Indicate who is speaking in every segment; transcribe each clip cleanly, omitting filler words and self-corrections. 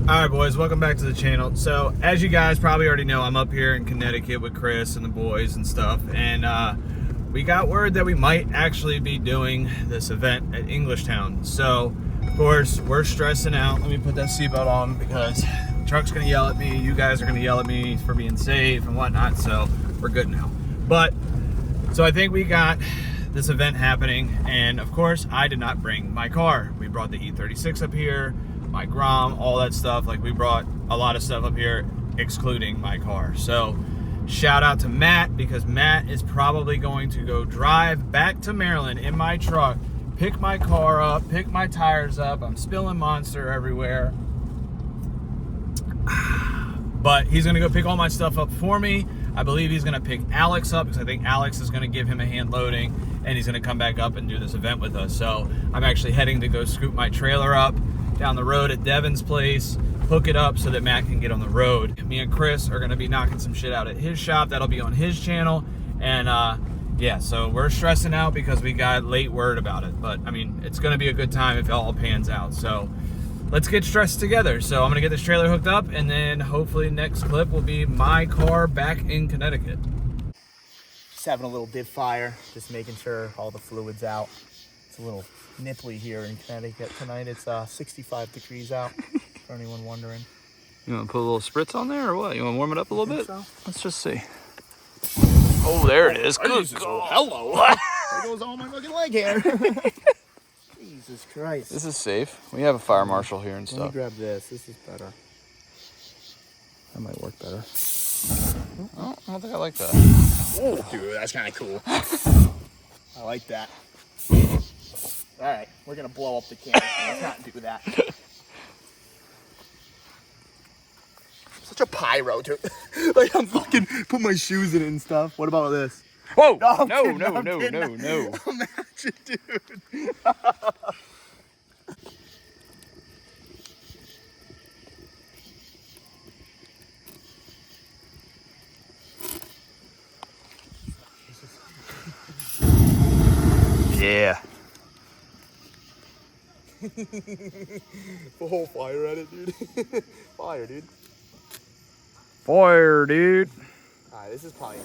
Speaker 1: Alright boys, welcome back to the channel. So as you guys probably already know, I'm up here in Connecticut with Chris and the boys and stuff, and we got word that we might actually be doing this event at Etown. So of course we're stressing out. Let me put that seatbelt on because the truck's gonna yell at me, you guys are gonna yell at me for being safe and whatnot, so we're good now. But so I think we got this event happening, and of course I did not bring my car. We brought the E36 up here, my Grom, all that stuff. Like, we brought a lot of stuff up here excluding my car. So shout out to Matt, because Matt is probably going to go drive back to Maryland in my truck, pick my car up, pick my tires up. I'm spilling Monster everywhere, but he's gonna go pick all my stuff up for me. I believe he's gonna pick Alex up because I think Alex is gonna give him a hand loading, and he's gonna come back up and do this event with us. So I'm actually heading to go scoop my trailer up down the road at Devin's place, hook it up so that Matt can get on the road. Me and Chris are gonna be knocking some shit out at his shop. That'll be on his channel. And yeah, so we're stressing out because we got late word about it. But I mean, it's gonna be a good time if it all pans out. So let's get stressed together. So I'm gonna get this trailer hooked up, and then hopefully next clip will be my car back in Connecticut.
Speaker 2: Just having a little div fire, just making sure all the fluid's out. It's a little nipply here in Connecticut tonight. It's 65 degrees out, for anyone wondering.
Speaker 3: You want to put a little spritz on there or what? You want to warm it up a little bit?
Speaker 2: So?
Speaker 3: Let's just see. Oh, there it is. Good God.
Speaker 2: Hello. There goes all my fucking leg hair. Jesus Christ.
Speaker 3: This is safe. We have a fire marshal here and
Speaker 2: Let me
Speaker 3: stuff.
Speaker 2: grab this. This is better. That might work better.
Speaker 3: Oh, I don't think I like that.
Speaker 2: Oh, dude, that's kind of cool. I like that. All right, we're gonna blow up the camera. Let's not do that. Such a pyro, dude. Like, I'm fucking put my shoes in it and stuff. What about this?
Speaker 3: Whoa!
Speaker 2: No,
Speaker 3: No,
Speaker 2: dude,
Speaker 3: no,
Speaker 2: I'm
Speaker 3: no,
Speaker 2: kidding.
Speaker 3: no, no.
Speaker 2: Imagine, dude.
Speaker 3: Yeah.
Speaker 2: The whole fire at it, dude. Fire, dude.
Speaker 3: Fire, dude.
Speaker 2: All right, this is probably.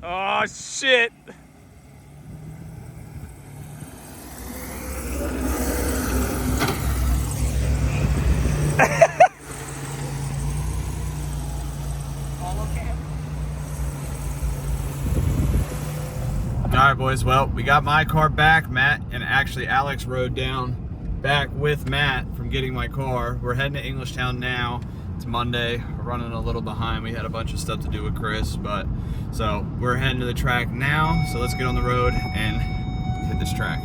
Speaker 3: Oh, shit.
Speaker 1: Alright boys, well, we got my car back. Matt and actually Alex rode down back with Matt from getting my car. We're heading to Etown now. It's Monday. We're running a little behind. We had a bunch of stuff to do with Chris, but so we're heading to the track now. So let's get on the road and hit this track.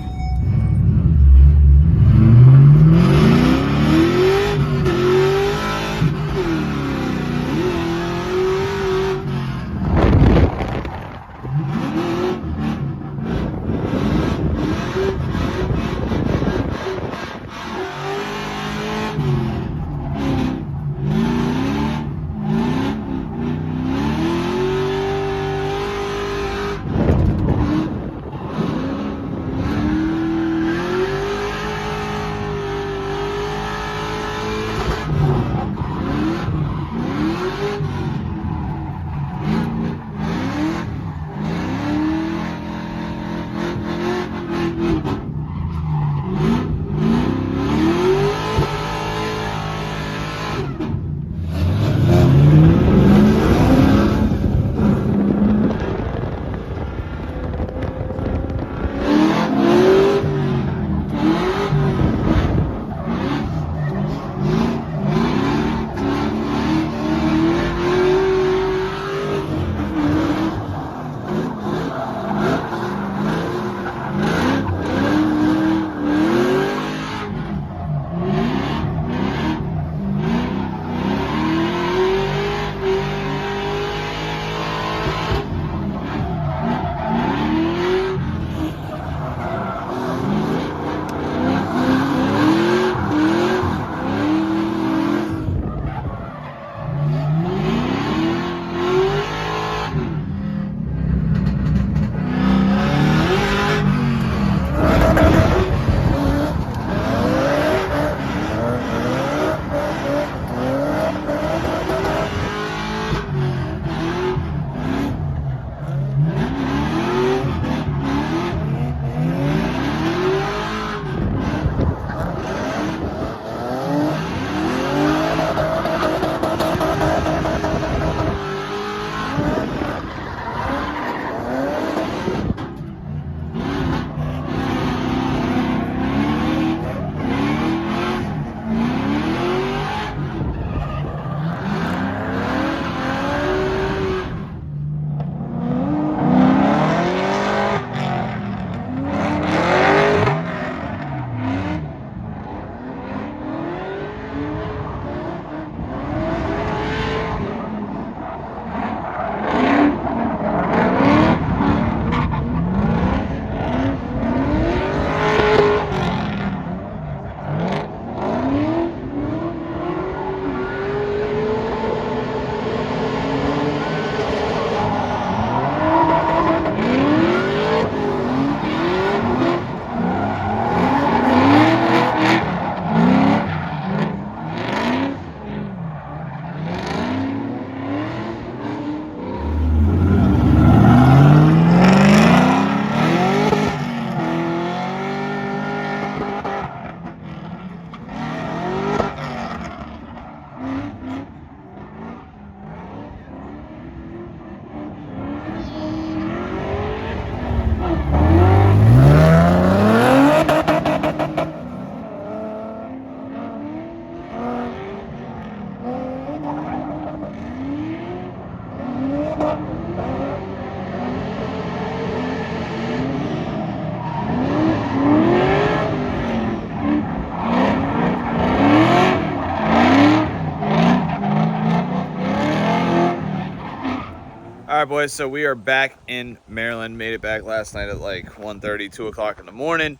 Speaker 1: All right, boys, so we are back in Maryland. Made it back last night at like 1:30, 2 o'clock in the morning.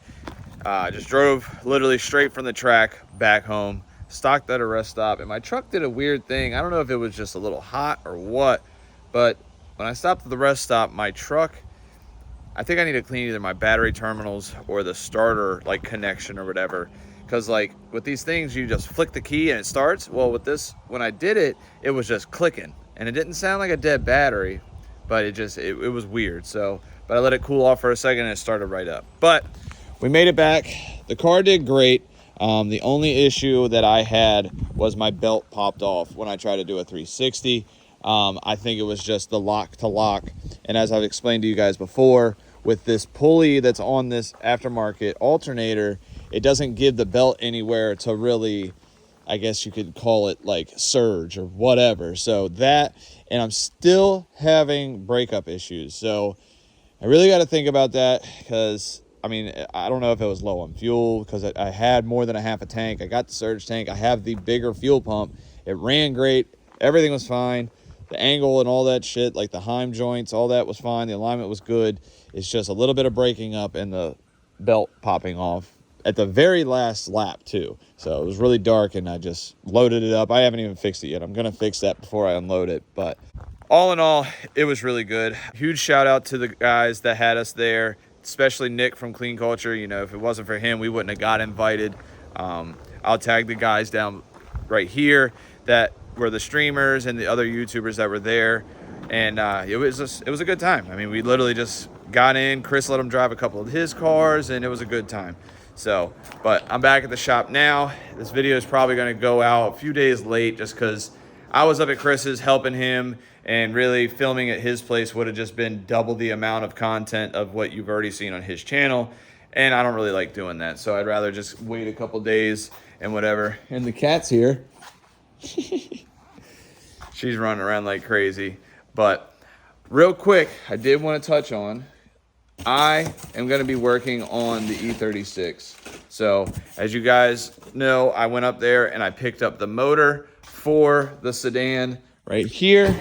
Speaker 1: Just drove literally straight from the track back home, stopped at a rest stop, and my truck did a weird thing. I don't know if it was just a little hot or what, but when I stopped at the rest stop, my truck, I think I need to clean either my battery terminals or the starter like connection or whatever. Because like with these things, you just flick the key and it starts. Well, with this, when I did it, it was just clicking. And it didn't sound like a dead battery, but it was weird. So, but I let it cool off for a second and it started right up. But we made it back. The car did great. The only issue that I had was my belt popped off when I tried to do a 360. I think it was just the lock to lock. And as I've explained to you guys before, with this pulley that's on this aftermarket alternator, it doesn't give the belt anywhere to really, I guess you could call it like surge or whatever. So that, and I'm still having breakup issues. So I really got to think about that because, I mean, I don't know if it was low on fuel because I had more than a half a tank. I got the surge tank. I have the bigger fuel pump. It ran great. Everything was fine. The angle and all that shit, like the Heim joints, all that was fine. The alignment was good. It's just a little bit of breaking up and the belt popping off at the very last lap too. So it was really dark and I just loaded it up. I haven't even fixed it yet. I'm gonna fix that before I unload it. But all in all, it was really good. Huge shout out to the guys that had us there, especially Nick from Clean Culture. You know, if it wasn't for him, we wouldn't have got invited. I'll tag the guys down right here that were the streamers and the other YouTubers that were there. And it was a good time. I mean, we literally just got in. Chris let him drive a couple of his cars and it was a good time. So, but I'm back at the shop now. This video is probably going to go out a few days late just because I was up at Chris's helping him, and really filming at his place would have just been double the amount of content of what you've already seen on his channel. And I don't really like doing that. So I'd rather just wait a couple days and whatever. And the cat's here. She's running around like crazy. But real quick, I did want to touch on, I am going to be working on the E36. So as you guys know, I went up there and I picked up the motor for the sedan right here.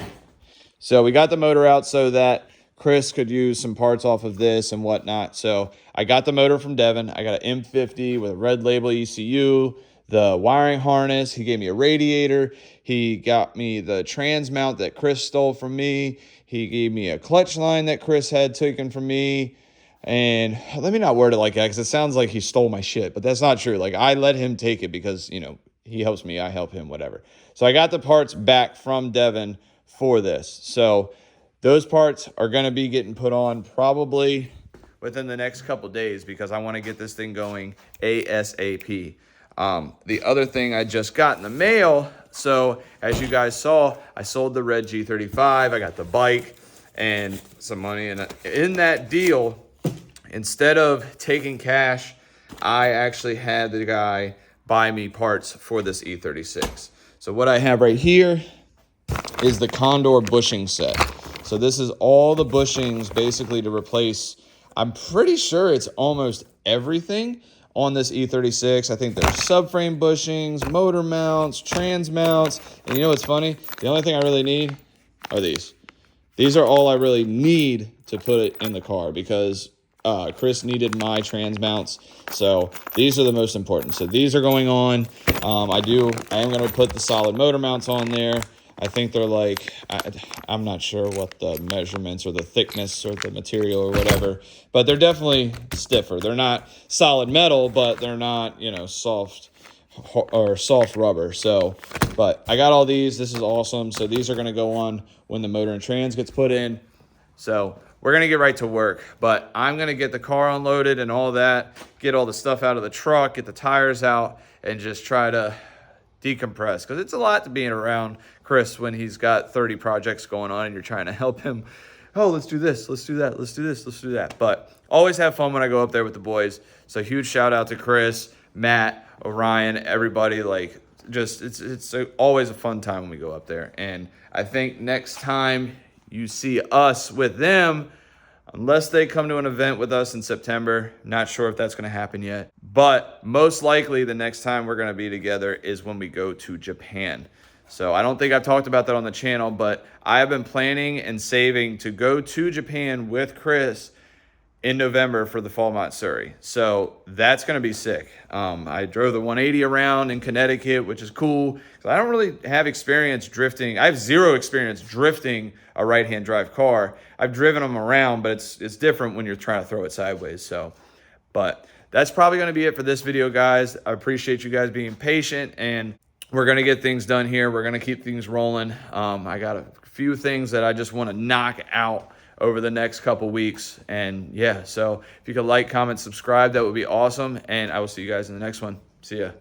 Speaker 1: So we got the motor out so that Chris could use some parts off of this and whatnot. So I got the motor from Devin. I got an M50 with a red label ECU, the wiring harness. He gave me a radiator. He got me the trans mount that Chris stole from me. He gave me a clutch line that Chris had taken from me. And let me not word it like that because it sounds like he stole my shit, but that's not true. Like, I let him take it because, you know, he helps me, I help him, whatever. So I got the parts back from Devin for this. So those parts are going to be getting put on probably within the next couple days because I want to get this thing going ASAP. The other thing I just got in the mail, so as you guys saw, I sold the red G35, I got the bike and some money. And in that deal, instead of taking cash, I actually had the guy buy me parts for this E36. So what I have right here is the Condor bushing set. So this is all the bushings basically to replace, I'm pretty sure it's almost everything on this E36. I think there's subframe bushings, motor mounts, trans mounts. And you know what's funny? The only thing I really need are these. These are all I really need to put it in the car because Chris needed my trans mounts. So these are the most important. So these are going on. I am going to put the solid motor mounts on there. I think they're like, I'm not sure what the measurements or the thickness or the material or whatever, but they're definitely stiffer. They're not solid metal, but they're not, you know, soft or soft rubber. So, but I got all these. This is awesome. So these are going to go on when the motor and trans gets put in. So we're going to get right to work, but I'm going to get the car unloaded and all that, get all the stuff out of the truck, get the tires out, and just try to decompress because it's a lot to being around Chris when he's got 30 projects going on and you're trying to help him. Oh, let's do this, let's do that, let's do this, let's do that. But always have fun when I go up there with the boys. So huge shout out to Chris, Matt, Orion, everybody. Like, just it's always a fun time when we go up there. And I think next time you see us with them, unless they come to an event with us in September, not sure if that's going to happen yet, but most likely the next time we're going to be together is when we go to Japan. So I don't think I've talked about that on the channel, but I have been planning and saving to go to Japan with Chris in November for the Fall Matsuri. So that's going to be sick. I drove the 180 around in Connecticut, which is cool because I don't really have experience drifting. I have zero experience drifting a right-hand drive car. I've driven them around, but it's different when you're trying to throw it sideways. So, but that's probably going to be it for this video, guys. I appreciate you guys being patient, and we're going to get things done here. We're going to keep things rolling. I got a few things that I just want to knock out over the next couple weeks. And yeah, so if you could like, comment, subscribe, that would be awesome. And I will see you guys in the next one. See ya.